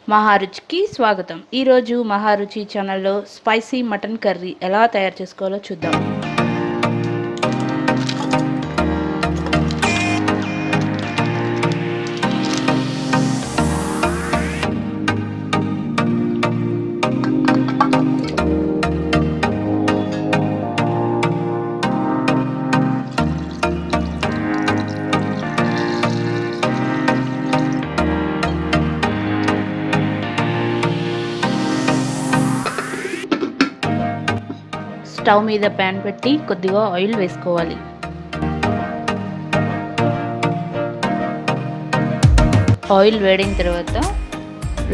మహారుచికి స్వాగతం. ఈరోజు మహారుచి ఛానల్లో స్పైసీ మటన్ కర్రీ ఎలా తయారు చేసుకోవాలో చూద్దాం. స్టవ్ మీద ప్యాన్ పెట్టి కొద్దిగా ఆయిల్ వేసుకోవాలి. ఆయిల్ వేడిన తర్వాత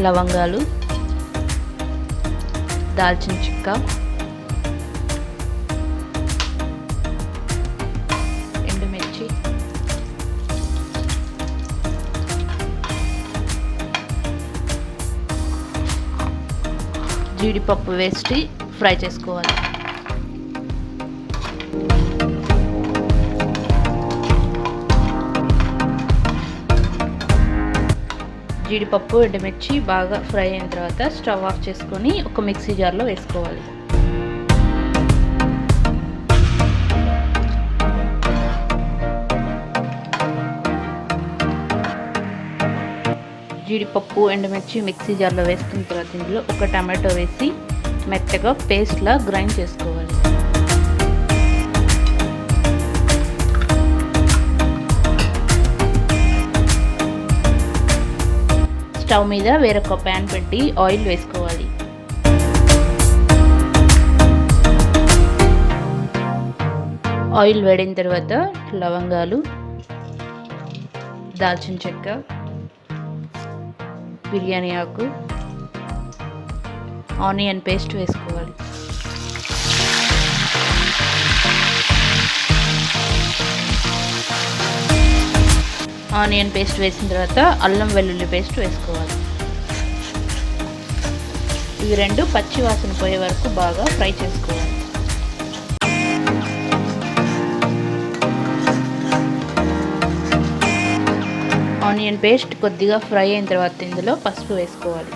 లవంగాలు, దాల్చిన చెక్క, ఎండుమిర్చి, జీడిపప్పు వేసి ఫ్రై చేసుకోవాలి. జీడిపప్పు, ఎండుమిర్చి బాగా ఫ్రై అయిన తర్వాత స్టవ్ ఆఫ్ చేసుకొని ఒక మిక్సీ జార్లో వేసుకోవాలి. జీడిపప్పు, ఎండుమిర్చి మిక్సీ జార్లో వేసుకున్న తర్వాత ఇందులో ఒక టమాటో వేసి మెత్తగా పేస్ట్లా గ్రైండ్ చేసుకోవాలి. స్టవ్ మీద వేరొక ప్యాన్ పెట్టి ఆయిల్ వేసుకోవాలి. ఆయిల్ వేడిన తర్వాత లవంగాలు, దాల్చిన చెక్క, బిర్యానీ ఆకు, ఆనియన్ పేస్ట్ వేసుకోవాలి. ఆనియన్ పేస్ట్ వేసిన తర్వాత అల్లం వెల్లుల్లి పేస్ట్ వేసుకోవాలి. ఇవి రెండు పచ్చి వాసన పోయే వరకు బాగా ఫ్రై చేసుకోవాలి. ఆనియన్ పేస్ట్ కొద్దిగా ఫ్రై అయిన తర్వాత ఇందులో పసుపు వేసుకోవాలి.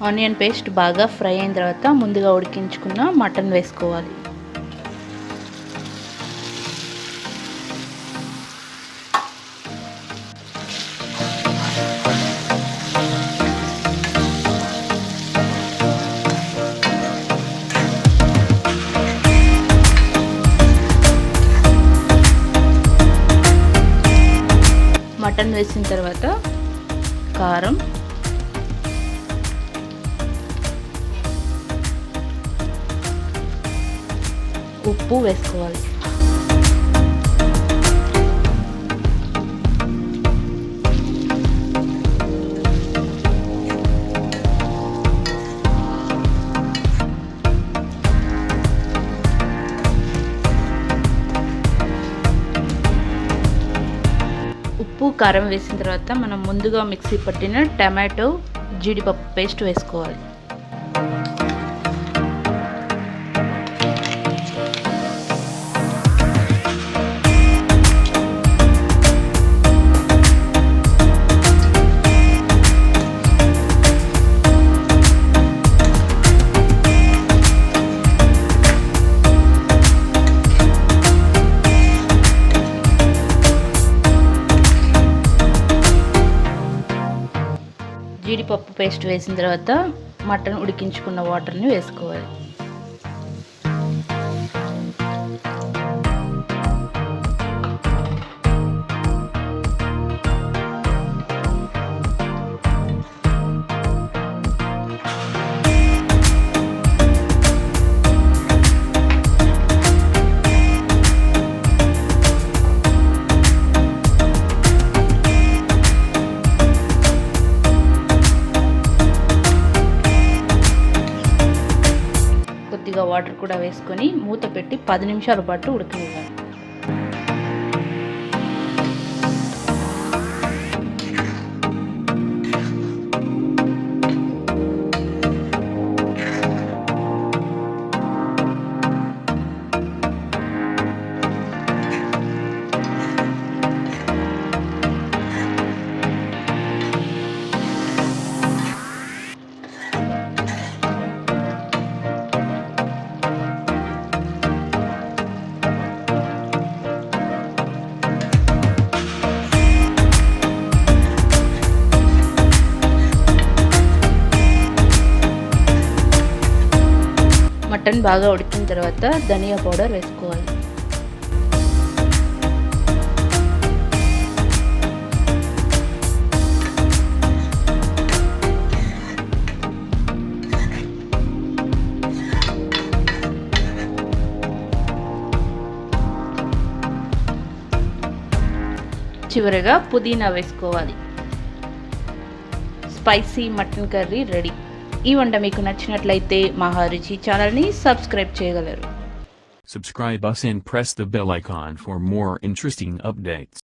ఆనియన్ పేస్ట్ బాగా ఫ్రై అయిన తర్వాత ముందుగా ఉడికించుకున్న మటన్ వేసుకోవాలి. మటన్ వేసిన తర్వాత కారం, ఉప్పు వేసుకోవాలి. ఉప్పు, కారం వేసిన తర్వాత మనం ముందుగా మిక్సీ పట్టిన టమాటో, జీడిపప్పు పేస్ట్ వేసుకోవాలి. జీడిపప్పు పేస్ట్ వేసిన తర్వాత మటన్ ఉడికించుకున్న వాటర్ని వేసుకోవాలి. కొద్దిగా వాటర్ కూడా వేసుకొని మూత పెట్టి 10 నిమిషాల పాటు ఉడకనివ్వాలి. మటన్ బాగా ఉడికిన తర్వాత ధనియా పౌడర్ వేసుకోవాలి. చివరగా పుదీనా వేసుకోవాలి. Spicy mutton curry ready. ఈ వంట మీకు నచ్చినట్లయితే మహా రుచి ఛానల్ని సబ్స్క్రైబ్ చేయగలరు. Subscribe us and press the bell icon for more interesting updates.